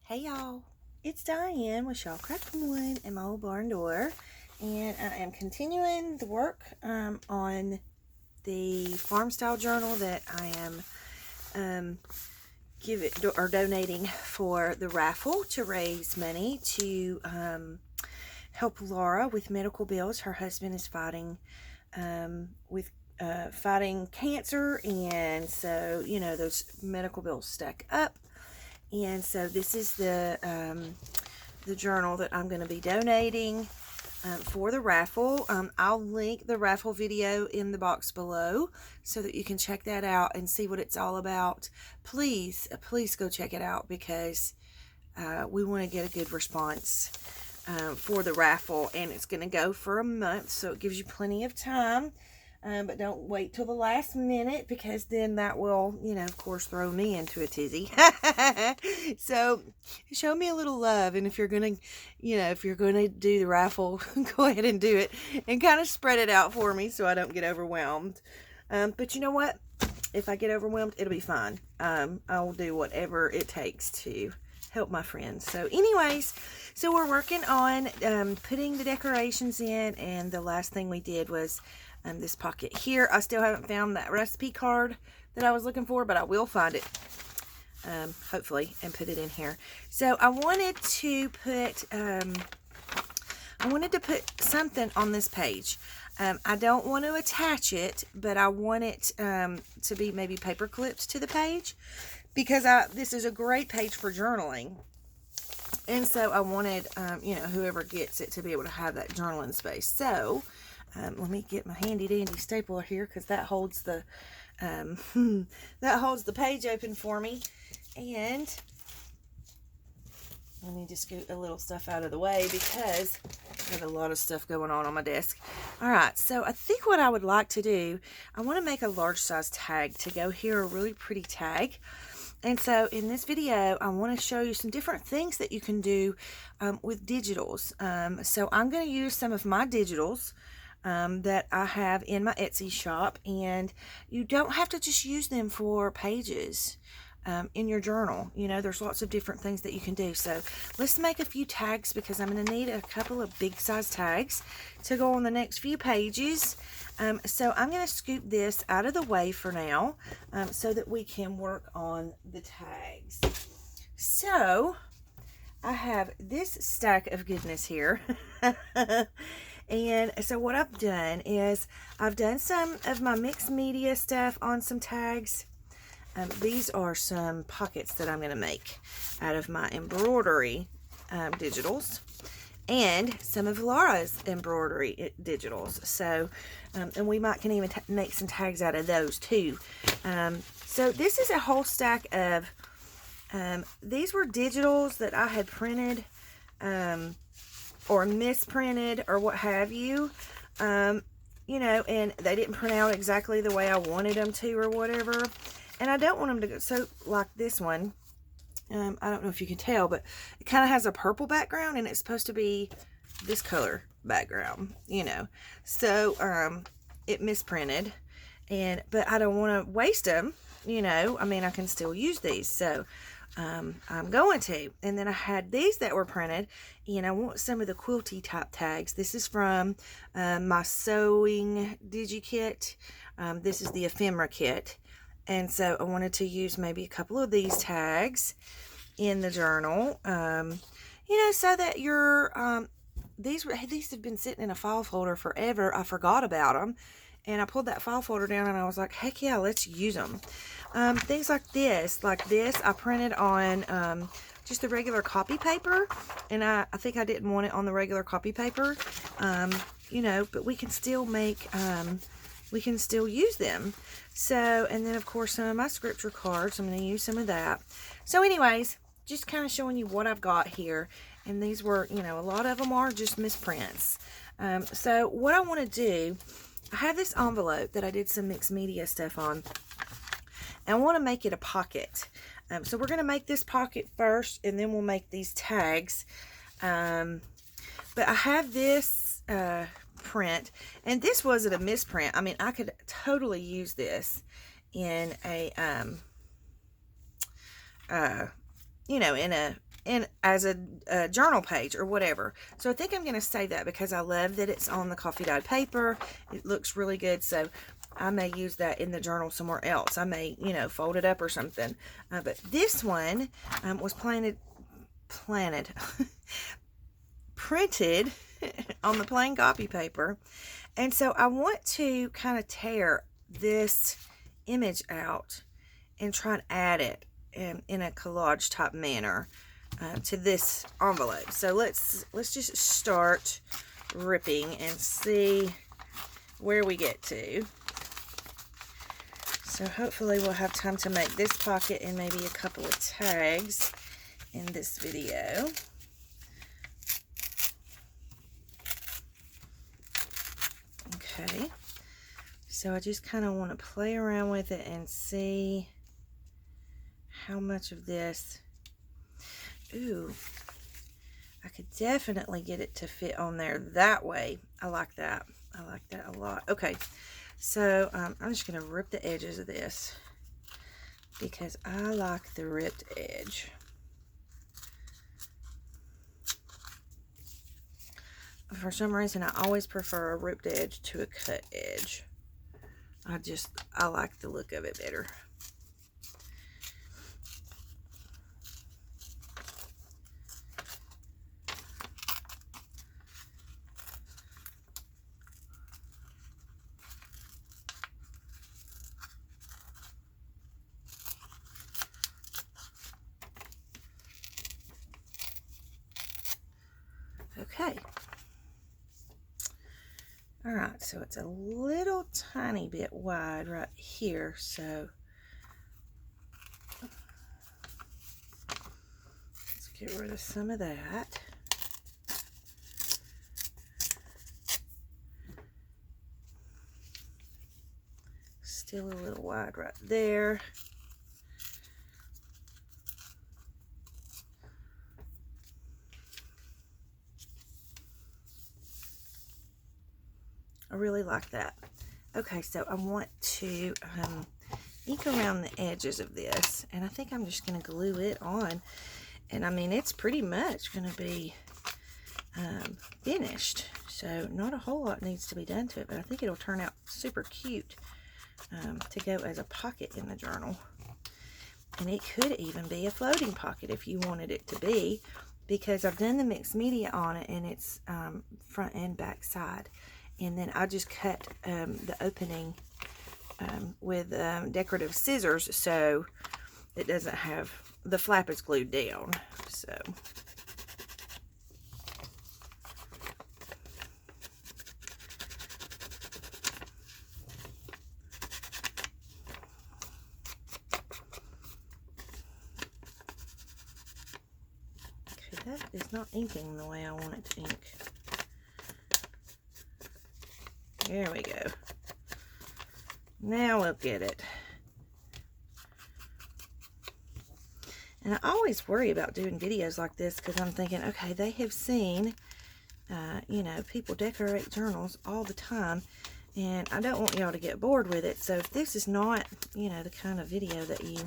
Hey y'all, it's Diane with Shawcraft One and my old barn door, and I am continuing the work on the farm style journal that I am donating for the raffle to raise money to help Laura with medical bills. Her husband is fighting cancer, and so those medical bills stack up. And so this is the journal that I'm going to be donating for the raffle. I'll link the raffle video in the box below so that you can check that out and see what it's all about. Please go check it out, because we want to get a good response for the raffle, and it's going to go for a month, so it gives you plenty of time. But don't wait till the last minute, because then that will, of course, throw me into a tizzy. So show me a little love. And if you're going to do the raffle, go ahead and do it and kind of spread it out for me so I don't get overwhelmed. But you know what? If I get overwhelmed, it'll be fine. I will do whatever it takes to help my friends. So anyways, so we're working on putting the decorations in, and the last thing we did was this pocket here. I still haven't found that recipe card that I was looking for, but I will find it hopefully and put it in here. So I wanted to put something on this page. I don't want to attach it, but I want it to be maybe paper clipped to the page, because this is a great page for journaling. And so I wanted, whoever gets it to be able to have that journaling space. So let me get my handy dandy stapler here, because that holds the page open for me. And let me just scoot a little stuff out of the way, because I have a lot of stuff going on my desk. All right, so I think what I would like to do, I want to make a large size tag to go here, a really pretty tag. And so in this video, I want to show you some different things that you can do with digitals. So I'm going to use some of my digitals that I have in my Etsy shop, and you don't have to just use them for pages in your journal. There's lots of different things that you can do. So let's make a few tags, because I'm going to need a couple of big size tags to go on the next few pages. So I'm going to scoop this out of the way for now, so that we can work on the tags. So I have this stack of goodness here. And so what I've done is I've done some of my mixed media stuff on some tags. These are some pockets that I'm going to make out of my embroidery digitals, and some of Laura's embroidery digitals. So, and we can even make some tags out of those too. So this is a whole stack of, these were digitals that I had printed, or misprinted, or what have you, and they didn't print out exactly the way I wanted them to, or whatever. And I don't want them to go, so like this one, I don't know if you can tell, but it kind of has a purple background, and it's supposed to be this color background, so it misprinted, but I don't want to waste them, I can still use these, so I'm going to. And then I had these that were printed, and I want some of the quilty type tags. This is from my sewing digi-kit. This is the ephemera kit. And so I wanted to use maybe a couple of these tags in the journal, so that these have been sitting in a file folder forever. I forgot about them, and I pulled that file folder down, and I was like, heck yeah, let's use them. Things like this, I printed on just the regular copy paper, and I think I didn't want it on the regular copy paper, but we can still we can still use them. So, and then of course some of my scripture cards, I'm going to use some of that. So anyways, just kind of showing you what I've got here. And these were, a lot of them are just misprints. So what I want to do, I have this envelope that I did some mixed media stuff on. And I want to make it a pocket. So we're going to make this pocket first, and then we'll make these tags. But I have this print, and this wasn't a misprint. I could totally use this in a in a in as a journal page or whatever. So I think I'm going to save that because I love that it's on the coffee dyed paper. It looks really good. So I may use that in the journal somewhere else. I may, you know, fold it up or something. But this one was printed on the plain copy paper. And so I want to kind of tear this image out and try and add it in a collage type manner to this envelope. So let's just start ripping and see where we get to. So hopefully we'll have time to make this pocket and maybe a couple of tags in this video. Okay, so I just kind of want to play around with it and see how much of this. Ooh, I could definitely get it to fit on there that way. I like that. I like that a lot. Okay, so I'm just going to rip the edges of this because I like the ripped edge. For some reason, I always prefer a ripped edge to a cut edge. I like the look of it better. Okay. All right, so it's a little tiny bit wide right here, so let's get rid of some of that. Still a little wide right there. I really like that. Okay, so I want to ink around the edges of this, and I think I'm just going to glue it on. And I mean, it's pretty much going to be finished, so not a whole lot needs to be done to it, but I think it'll turn out super cute to go as a pocket in the journal. And it could even be a floating pocket if you wanted it to be, because I've done the mixed media on it, and it's front and back side. And then I just cut the opening with decorative scissors, so it doesn't have, the flap is glued down. So okay, that is not inking the way I want it to ink. There we go. Now we'll get it. And I always worry about doing videos like this because I'm thinking, okay, they have seen, you know, people decorate journals all the time, and I don't want y'all to get bored with it. So if this is not, you know, the kind of video that you,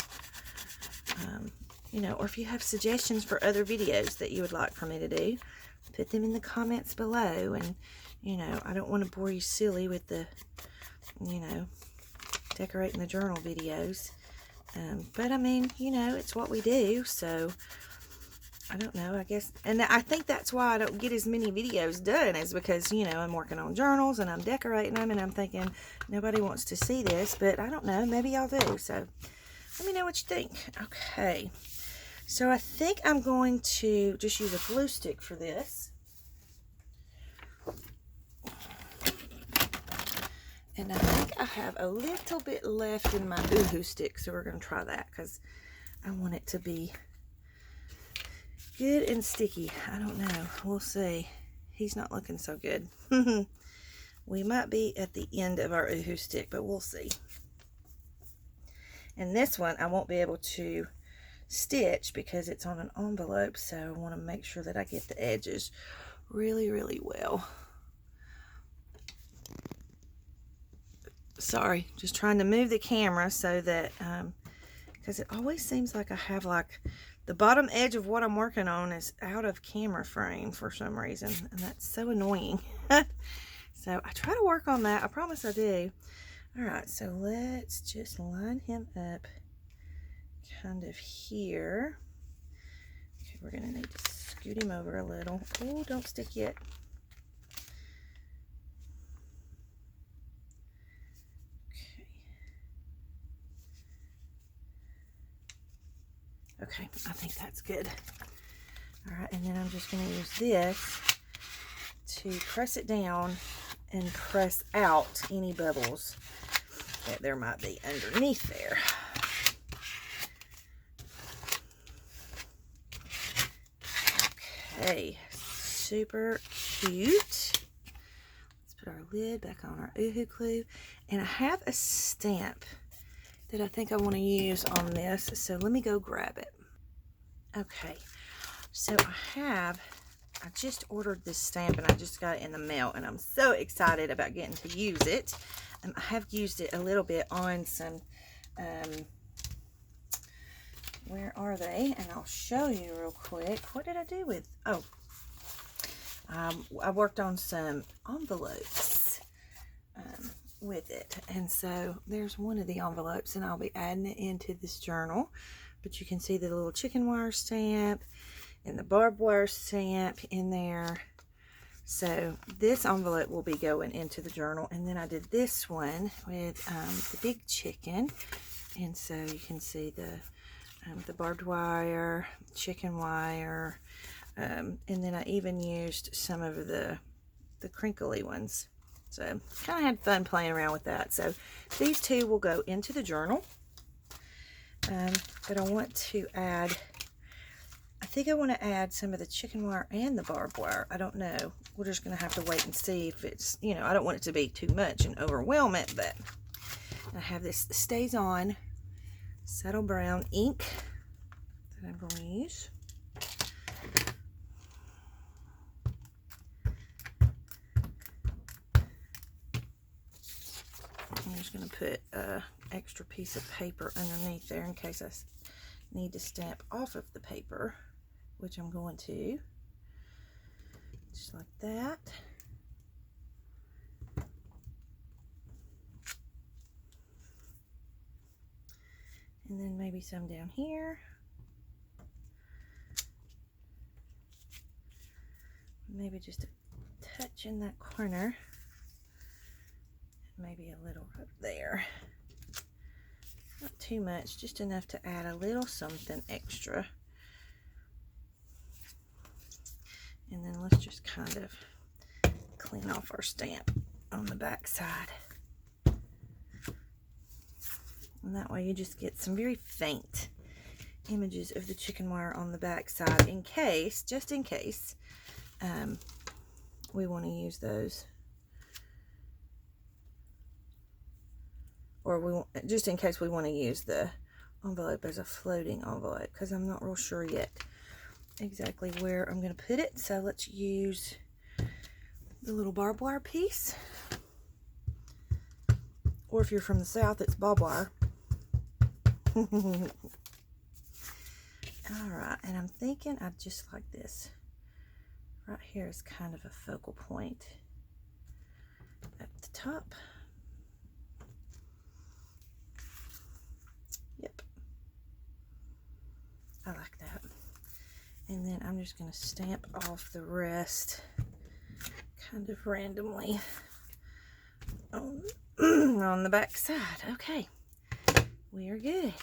you know, or if you have suggestions for other videos that you would like for me to do, put them in the comments below. And you know, I don't want to bore you silly with the, you know, decorating the journal videos. But I mean, you know, it's what we do. So, I don't know, I guess. And I think that's why I don't get as many videos done, is because, you know, I'm working on journals and I'm decorating them. And I'm thinking, nobody wants to see this. But I don't know, maybe y'all do. So, let me know what you think. Okay. So, I think I'm going to just use a glue stick for this. And I think I have a little bit left in my Oohoo stick, so we're going to try that because I want it to be good and sticky. I don't know. We'll see. He's not looking so good. We might be at the end of our Oohoo stick, but we'll see. And this one I won't be able to stitch because it's on an envelope, so I want to make sure that I get the edges really, really well. Sorry, just trying to move the camera so that, because it always seems like I have like the bottom edge of what I'm working on is out of camera frame for some reason, and that's so annoying. So I try to work on that. I promise I do. All right, so let's just line him up kind of here. Okay, we're gonna need to scoot him over a little. Oh, don't stick yet. Okay, I think that's good. All right, and then I'm just going to use this to press it down and press out any bubbles that there might be underneath there. Okay, super cute. Let's put our lid back on our Oohoo Clue. And I have a stamp that I think I want to use on this, so let me go grab it. Okay, so I just ordered this stamp and I just got it in the mail, and I'm so excited about getting to use it. I have used it a little bit on some, where are they? And I'll show you real quick. What did I do with, oh, I worked on some envelopes with it, and so there's one of the envelopes, and I'll be adding it into this journal. But you can see the little chicken wire stamp and the barbed wire stamp in there. So this envelope will be going into the journal, and then I did this one with the big chicken, and so you can see the barbed wire, chicken wire, and then I even used some of the crinkly ones. So kind of had fun playing around with that. So these two will go into the journal. But I want to add, I think I want to add some of the chicken wire and the barbed wire. I don't know. We're just going to have to wait and see if it's, you know, I don't want it to be too much and overwhelm it, but I have this Stays On Saddle Brown ink that I'm going to use. I'm just going to put an extra piece of paper underneath there in case I need to stamp off of the paper, which I'm going to. Just like that. And then maybe some down here. Maybe just a touch in that corner. Maybe a little up there. Not too much, just enough to add a little something extra. And then let's just kind of clean off our stamp on the back side. And that way you just get some very faint images of the chicken wire on the back side in case, just in case, we want to use those. Or just in case we want to use the envelope as a floating envelope, because I'm not real sure yet exactly where I'm going to put it. So let's use the little barbed wire piece, or if you're from the south, it's barbed wire. All right, and I'm thinking I'd just like this right here is kind of a focal point at the top. Yep, I like that. And then I'm just going to stamp off the rest kind of randomly on, on the back side. Okay, we are good.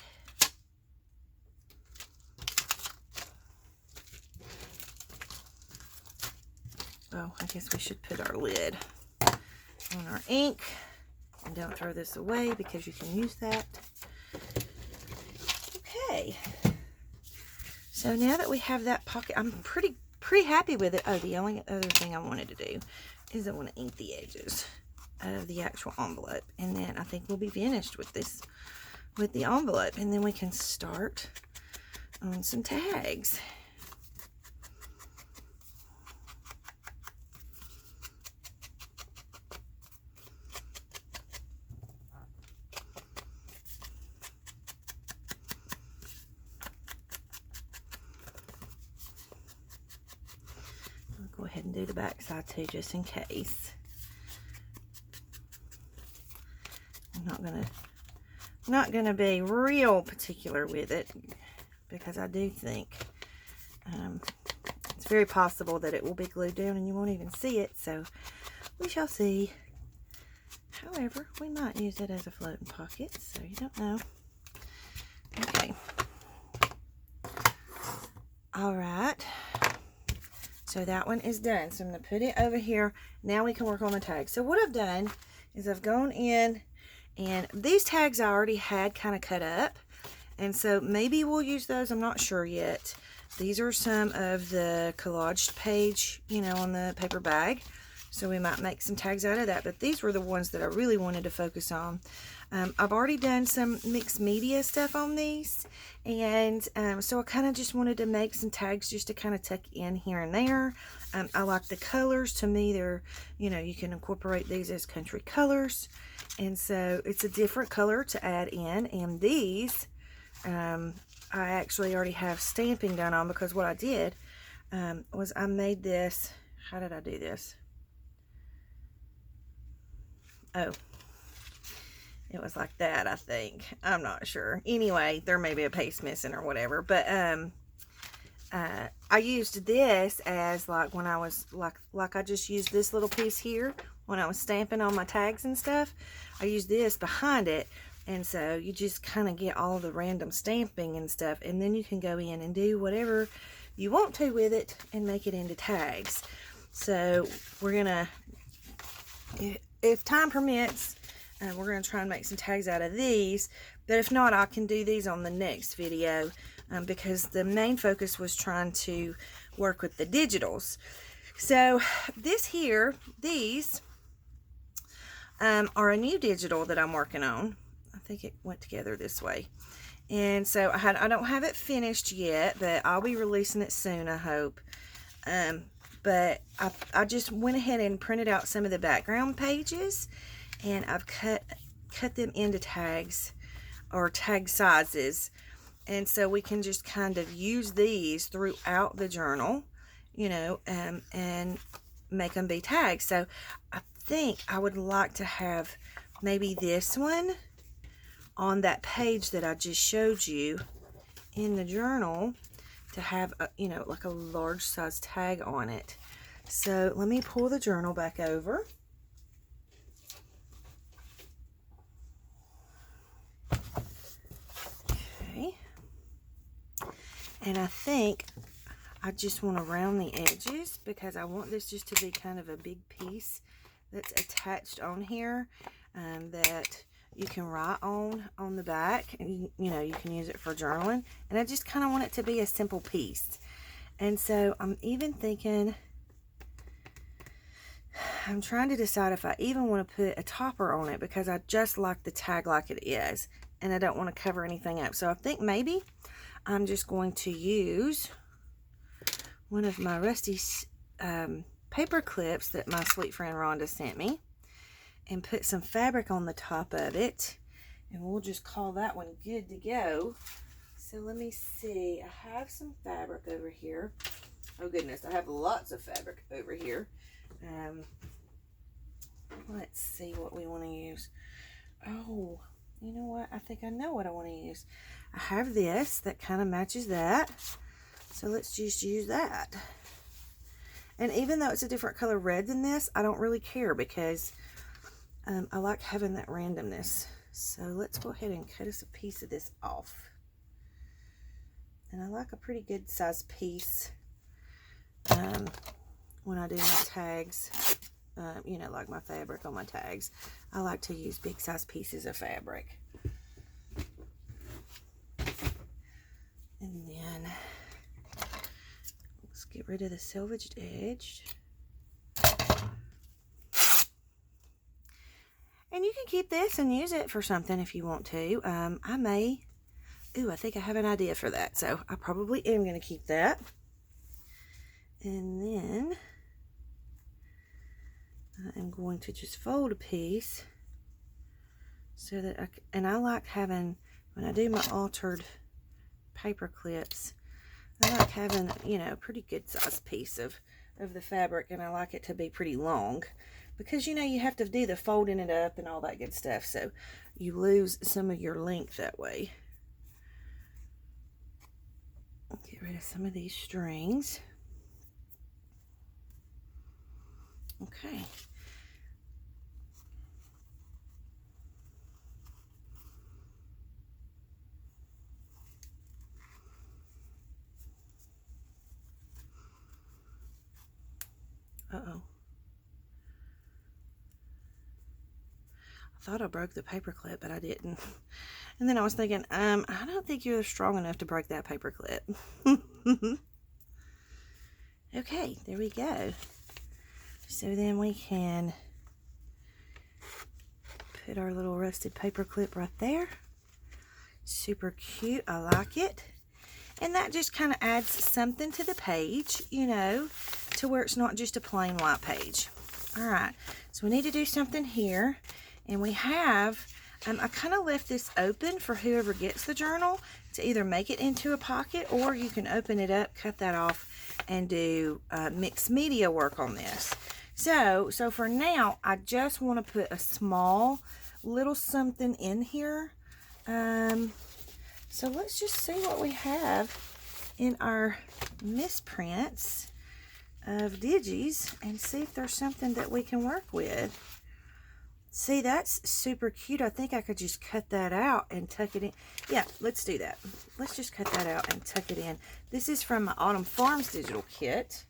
Oh, I guess we should put our lid on our ink. And don't throw this away because you can use that. Okay. So now that we have that pocket, I'm pretty happy with it. Oh, the only other thing I wanted to do is I want to ink the edges of the actual envelope. And then I think we'll be finished with this, with the envelope. And then we can start on some tags. can do the back side too, just in case. I'm not gonna be real particular with it, because I do think it's very possible that it will be glued down and you won't even see it, so we shall see. However, we might use it as a floating pocket, so you don't know. Okay. All right. So that one is done. So I'm going to put it over here. Now we can work on the tags. So what I've done is I've gone in, and these tags I already had kind of cut up. And so maybe we'll use those. I'm not sure yet. These are some of the collaged page, you know, on the paper bag. So we might make some tags out of that. But these were the ones that I really wanted to focus on. I've already done some mixed media stuff on these. And so I kind of just wanted to make some tags just to kind of tuck in here and there. I like the colors. To me, they're, you know, you can incorporate these as country colors. And so it's a different color to add in. And these, I actually already have stamping done on, because what I did was I made this. How did I do this? Oh, it was like that, I think. I'm not sure. Anyway, there may be a piece missing or whatever. But I used this as like when I was like I just used this little piece here when I was stamping on my tags and stuff. I used this behind it, and so you just kind of get all the random stamping and stuff, and then you can go in and do whatever you want to with it and make it into tags. So we're gonna, if time permits, we're going to try and make some tags out of these. But if not, I can do these on the next video, because the main focus was trying to work with the digitals. So this here, these are a new digital that I'm working on. I think it went together this way. And so I don't have it finished yet, but I'll be releasing it soon, I hope. But I just went ahead and printed out some of the background pages, and I've cut them into tags, or tag sizes. And so we can just kind of use these throughout the journal, you know, and make them be tags. So I think I would like to have maybe this one on that page that I just showed you in the journal, to have a, you know, like a large size tag on it. So let me pull the journal back over. Okay. And I think I just want to round the edges, because I want this just to be kind of a big piece that's attached on here, that you can write on the back, and you know, you can use it for journaling. And I just kind of want it to be a simple piece. And so I'm even thinking, I'm trying to decide if I even want to put a topper on it, because I just like the tag like it is, and I don't want to cover anything up. So I think maybe I'm just going to use one of my rusty paper clips that my sweet friend Rhonda sent me, and put some fabric on the top of it, and we'll just call that one good to go. So let me see, I have some fabric over here. Oh goodness, I have lots of fabric over here. Let's see what we want to use. Oh, you know what, I think I know what I want to use. I have this that kind of matches that, so let's just use that. And even though it's a different color red than this, I don't really care, because I like having that randomness. So let's go ahead and cut us a piece of this off. And I like a pretty good size piece when I do my tags. You know, like my fabric on my tags. I like to use big size pieces of fabric. And then let's get rid of the selvaged edge. And you can keep this and use it for something if you want to. I may, I think I have an idea for that. So I probably am going to keep that. And then I'm going to just fold a piece so that I like having, when I do my altered paper clips, I like having, you know, a pretty good size piece of of the fabric, and I like it to be pretty long because, you know, you have to do the folding it up and all that good stuff, so you lose some of your length that way. Get rid of some of these strings. Okay. Uh-oh. I thought I broke the paper clip, but I didn't. And then I was thinking, I don't think you're strong enough to break that paper clip. Okay, there we go. So then we can put our little rusted paper clip right there. Super cute, I like it. And that just kind of adds something to the page, you know, to where it's not just a plain white page. All right, so we need to do something here. And we have, I kind of left this open for whoever gets the journal to either make it into a pocket, or you can open it up, cut that off, and do mixed media work on this. So for now, I just want to put a small little something in here. So let's just see what we have in our misprints of digis and see if there's something that we can work with. See, that's super cute. I think I could just cut that out and tuck it in. Yeah, let's do that. Let's just cut that out and tuck it in. This is from my Autumn Farms digital kit.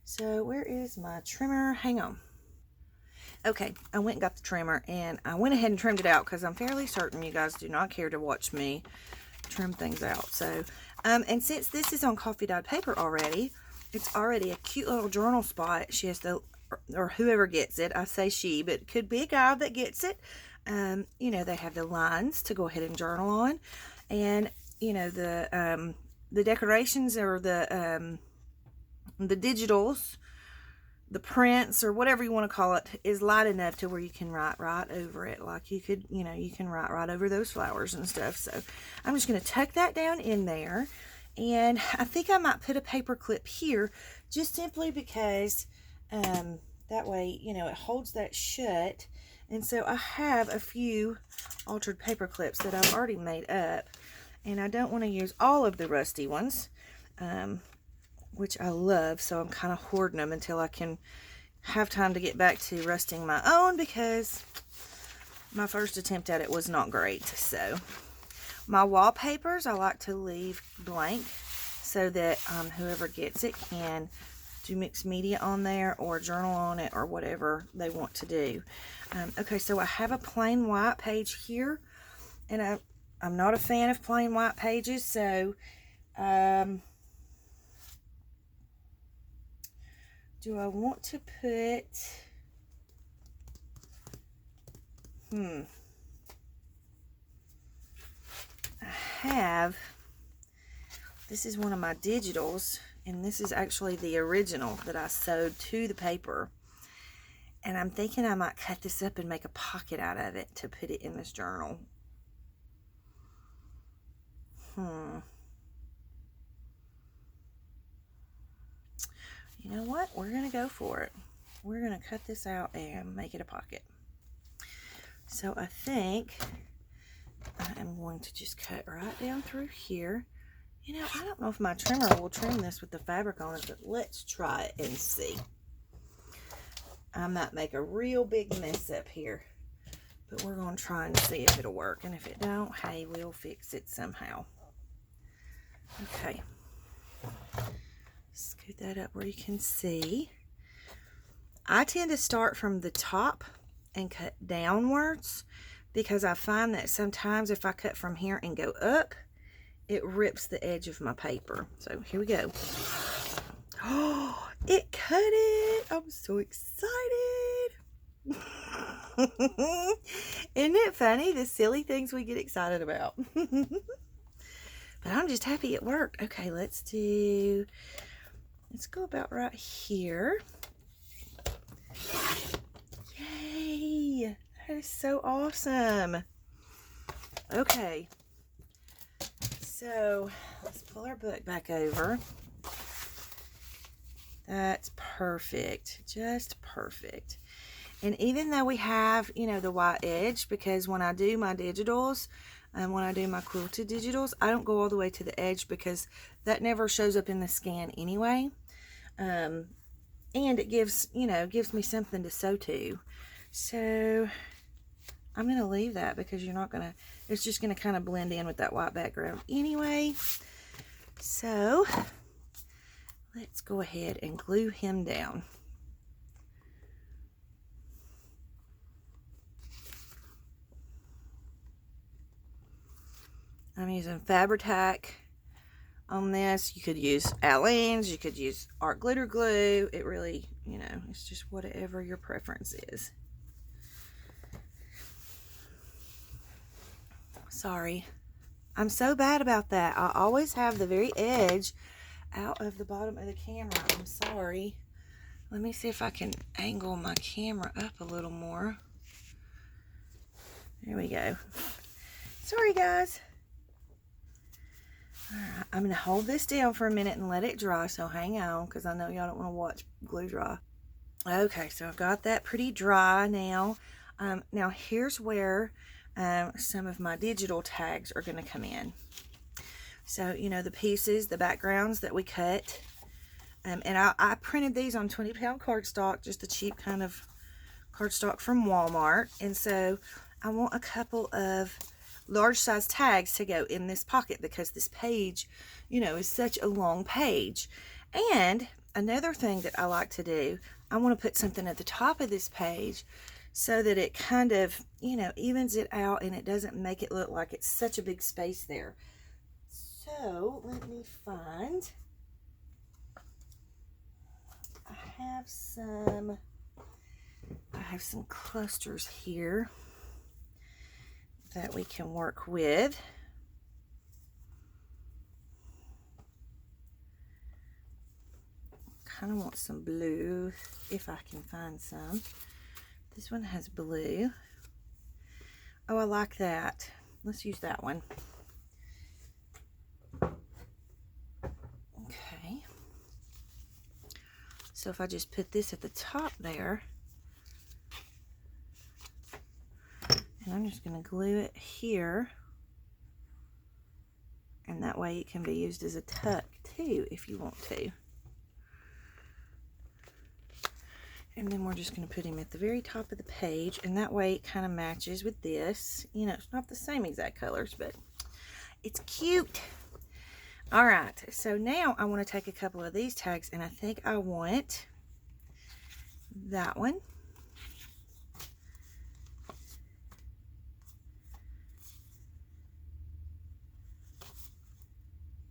So where is my trimmer? Hang on. Okay, I went and got the trimmer, and I went ahead and trimmed it out because I'm fairly certain you guys do not care to watch me trim things out. So, and since this is on coffee dyed paper already, it's already a cute little journal spot. She has to, or whoever gets it, I say she, but it could be a guy that gets it. You know, they have the lines to go ahead and journal on, and you know, the decorations, or the digitals, the prints, or whatever you want to call it, is light enough to where you can write right over it. Like you could, you know, you can write right over those flowers and stuff. So I'm just going to tuck that down in there, and I think I might put a paper clip here, just simply because that way, you know, it holds that shut. And so I have a few altered paper clips that I've already made up, and I don't want to use all of the rusty ones, which I love, so I'm kind of hoarding them until I can have time to get back to rusting my own, because my first attempt at it was not great. So my wallpapers I like to leave blank so that whoever gets it can do mixed media on there or journal on it or whatever they want to do. Okay, so I have a plain white page here, and I'm not a fan of plain white pages, so do I want to put, I have, this is one of my digitals, and this is actually the original that I sewed to the paper. And I'm thinking I might cut this up and make a pocket out of it to put it in this journal. You know what? We're going to go for it. We're going to cut this out and make it a pocket. So I think I am going to just cut right down through here. You know, I don't know if my trimmer will trim this with the fabric on it, but let's try it and see. I might make a real big mess up here, but we're going to try and see if it'll work. And if it don't, hey, we'll fix it somehow. Okay. Scoot that up where you can see. I tend to start from the top and cut downwards, because I find that sometimes if I cut from here and go up, it rips the edge of my paper. So here we go. Oh, it cut it. I'm so excited. Isn't it funny, the silly things we get excited about? But I'm just happy it worked. Okay, let's go about right here. Yay, that is so awesome. Okay, so let's pull our book back over. That's perfect. Just perfect. And even though we have, you know, the white edge, because when I do my digitals, and when I do my quilted digitals, I don't go all the way to the edge because that never shows up in the scan anyway. And it gives, you know, gives me something to sew to. So I'm going to leave that because you're not going to, it's just going to kind of blend in with that white background anyway. So let's go ahead and glue him down. I'm using Fabri-Tac on this. You could use Aleene's, you could use art glitter glue. It really, you know, it's just whatever your preference is. Sorry, I'm so bad about that. I always have the very edge out of the bottom of the camera. I'm sorry. Let me see if I can angle my camera up a little more. There we go. Sorry, guys. Alright, I'm going to hold this down for a minute and let it dry, so hang on, because I know y'all don't want to watch glue dry. Okay, so I've got that pretty dry now. Now here's where some of my digital tags are going to come in. So, you know, the pieces, the backgrounds that we cut. And I printed these on 20-pound cardstock, just a cheap kind of cardstock from Walmart. And so I want a couple of large size tags to go in this pocket because this page, you know, is such a long page. And another thing that I like to do, I want to put something at the top of this page so that it kind of, you know, evens it out and it doesn't make it look like it's such a big space there. So let me find, I have some clusters here that we can work with. Kind of want some blue if I can find some. This one has blue. Oh, I like that. Let's use that one. Okay. So if I just put this at the top there, and I'm just going to glue it here, and that way it can be used as a tuck too if you want to. And then we're just going to put him at the very top of the page, and that way it kind of matches with this. You know, it's not the same exact colors, but it's cute. All right, so now I want to take a couple of these tags, and I think I want that one.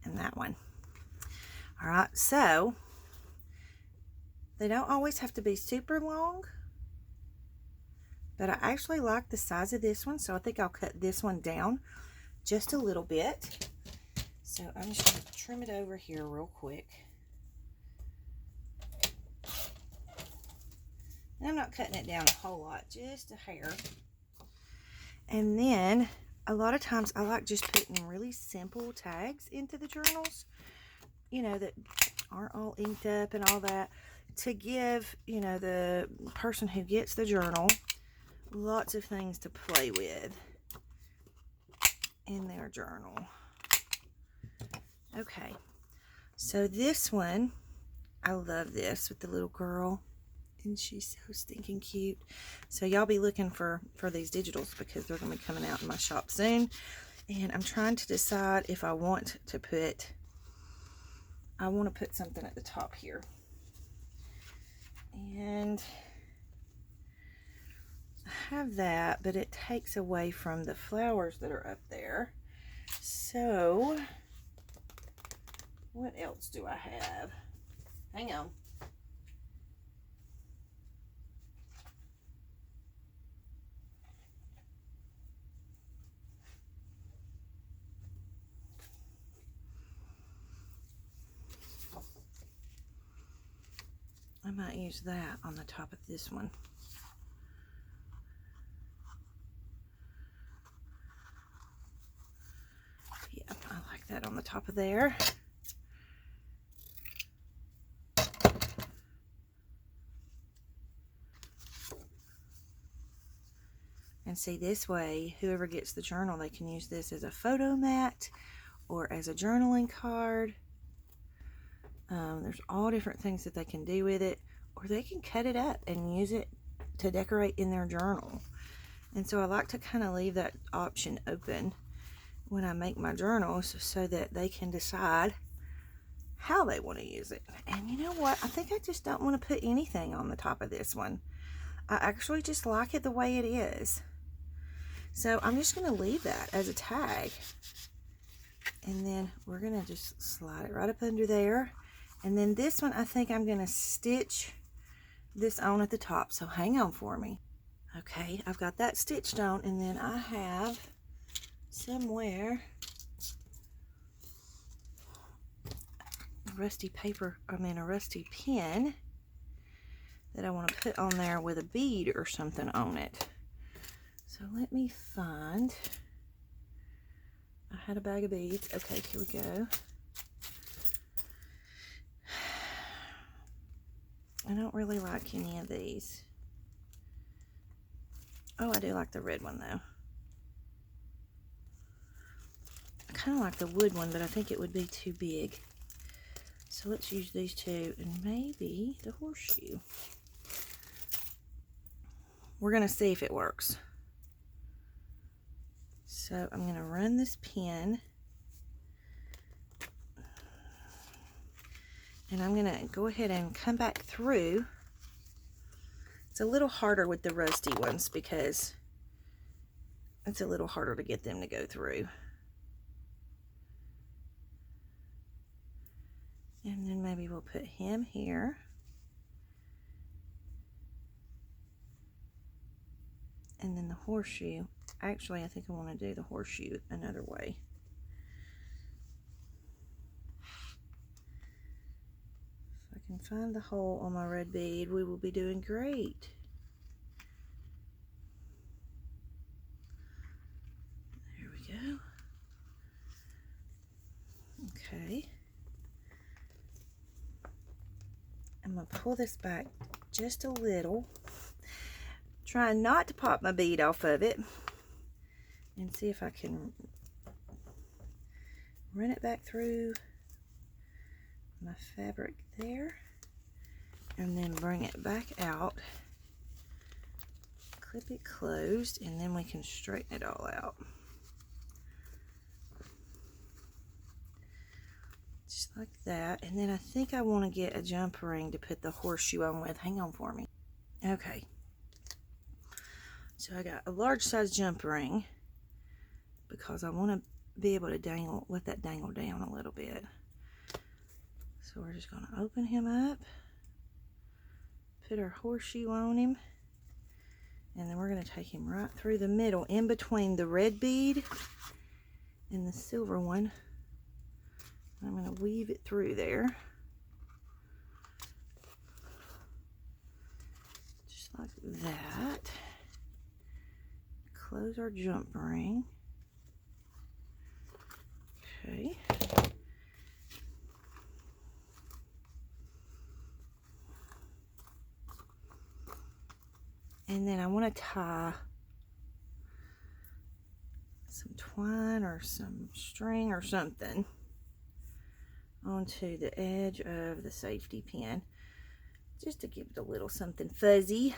And that one. All right, so they don't always have to be super long, but I actually like the size of this one, so I think I'll cut this one down just a little bit. So I'm just going to trim it over here real quick. And I'm not cutting it down a whole lot, just a hair. And then a lot of times I like just putting really simple tags into the journals, you know, that aren't all inked up and all that, to give, you know, the person who gets the journal lots of things to play with in their journal. Okay, so this one, I love this with the little girl, and she's so stinking cute. So y'all be looking for these digitals because they're going to be coming out in my shop soon. And I'm trying to decide if I want to put something at the top here. And I have that, but it takes away from the flowers that are up there. So what else do I have? Hang on. I might use that on the top of this one. Yeah, I like that on the top of there. And see, this way, whoever gets the journal, they can use this as a photo mat or as a journaling card. There's all different things that they can do with it, or they can cut it up and use it to decorate in their journal. And so I like to kind of leave that option open when I make my journals so that they can decide how they want to use it. And you know what? I think I just don't want to put anything on the top of this one. I actually just like it the way it is. So I'm just going to leave that as a tag. And then we're going to just slide it right up under there. And then this one, I think I'm going to stitch this on at the top. So hang on for me. Okay, I've got that stitched on, and then I have somewhere a rusty pen that I want to put on there with a bead or something on it. So let me find, I had a bag of beads. Okay, here we go. I don't really like any of these. Oh, I do like the red one though. I kind of like the wood one, but I think it would be too big. So let's use these two and maybe the horseshoe. We're going to see if it works. So I'm going to run this pen. And I'm going to go ahead and come back through. It's a little harder with the rusty ones because it's a little harder to get them to go through. And then maybe we'll put him here. And then the horseshoe. Actually, I think I want to do the horseshoe another way. Can find the hole on my red bead, we will be doing great. There we go. Okay. I'm going to pull this back just a little. Trying not to pop my bead off of it. And see if I can run it back through my fabric there, and then bring it back out, clip it closed, and then we can straighten it all out just like that. And then I think I want to get a jump ring to put the horseshoe on with. Hang on for me. Okay, so I got a large size jump ring because I want to be able to dangle, let that dangle down a little bit. So we're just going to open him up, put our horseshoe on him, and then we're going to take him right through the middle, in between the red bead and the silver one. I'm going to weave it through there, just like that. Close our jump ring. Okay. And then I want to tie some twine or some string or something onto the edge of the safety pin, just to give it a little something fuzzy.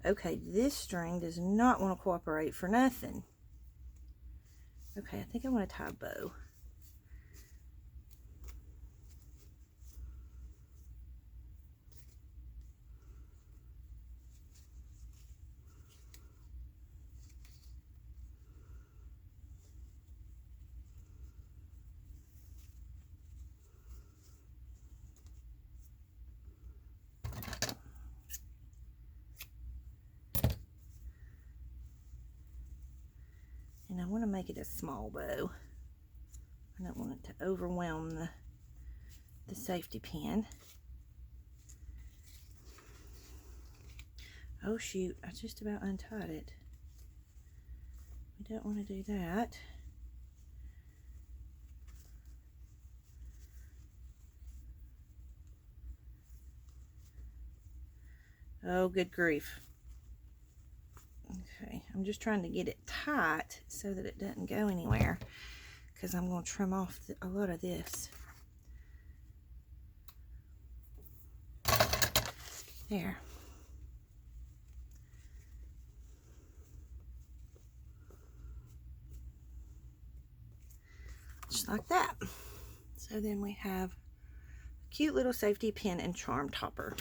Okay, this string does not want to cooperate for nothing. Okay, I think I want to tie a bow. And I want to make it a small bow. I don't want it to overwhelm the safety pin. Oh shoot, I just about untied it. We don't want to do that. Oh, good grief. Okay, I'm just trying to get it tight so that it doesn't go anywhere, because I'm going to trim off a lot of this. There. Just like that. So then we have a cute little safety pin and charm topper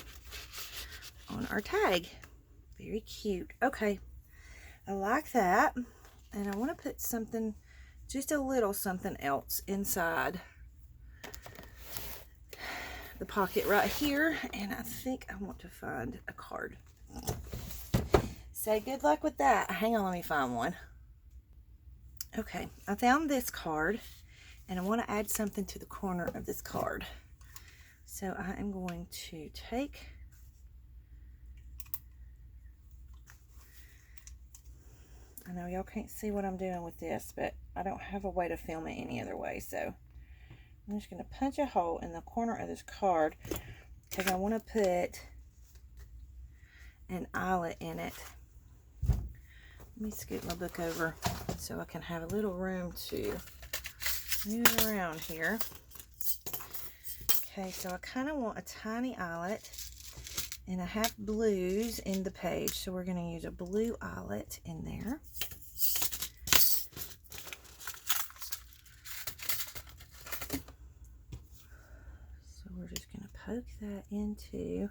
on our tag. Very cute. Okay, I like that. And I want to put something, just a little something else inside the pocket right here. And I think I want to find a card. So good luck with that. Hang on, let me find one. Okay, I found this card, and I want to add something to the corner of this card. So I am going to take I know y'all can't see what I'm doing with this, but I don't have a way to film it any other way. So I'm just going to punch a hole in the corner of this card because I want to put an eyelet in it. Let me scoot my book over so I can have a little room to move around here. Okay, so I kind of want a tiny eyelet, and I have blues in the page, so we're going to use a blue eyelet in there. So we're just going to poke that into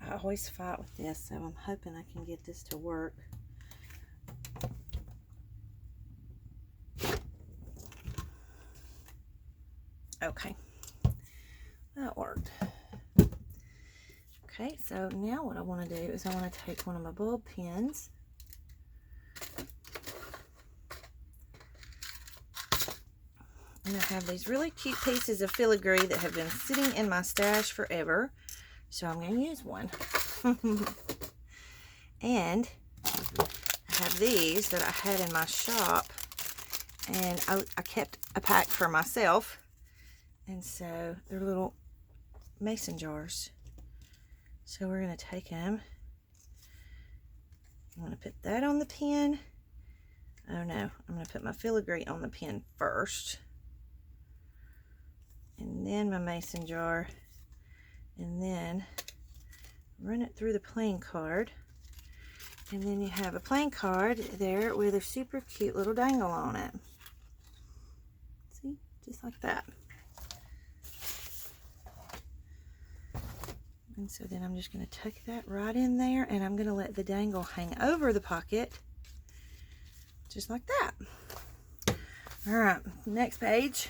I always fight with this, so I'm hoping I can get this to work. Okay, that worked. Okay, so now what I want to do is I want to take one of my bulb pins and I have these really cute pieces of filigree that have been sitting in my stash forever. So I'm going to use one. And I have these that I had in my shop, and I kept a pack for myself. And so they're little mason jars. So we're going to take them. I'm going to put that on the pin. Oh no, I'm going to put my filigree on the pin first. And then my mason jar. And then run it through the playing card, and then you have a playing card there with a super cute little dangle on it. See, just like that. And so then I'm just going to tuck that right in there, and I'm going to let the dangle hang over the pocket just like that. All right, next page.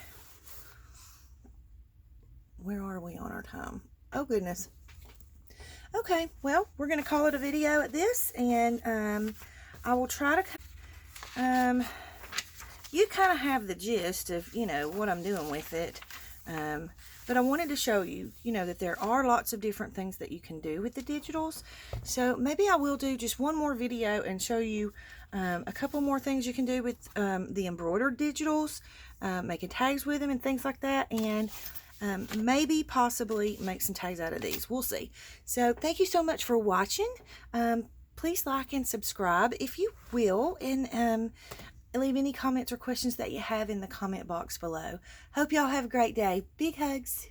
Where are we on our time? Oh goodness. Okay, well, we're going to call it a video at this, and I will try to, you kind of have the gist of, you know, what I'm doing with it, but I wanted to show you, you know, that there are lots of different things that you can do with the digitals. So maybe I will do just one more video and show you a couple more things you can do with the embroidered digitals, making tags with them and things like that, and maybe possibly make some tags out of these. We'll see. So thank you so much for watching. Please like and subscribe if you will, and leave any comments or questions that you have in the comment box below. Hope y'all have a great day. Big hugs.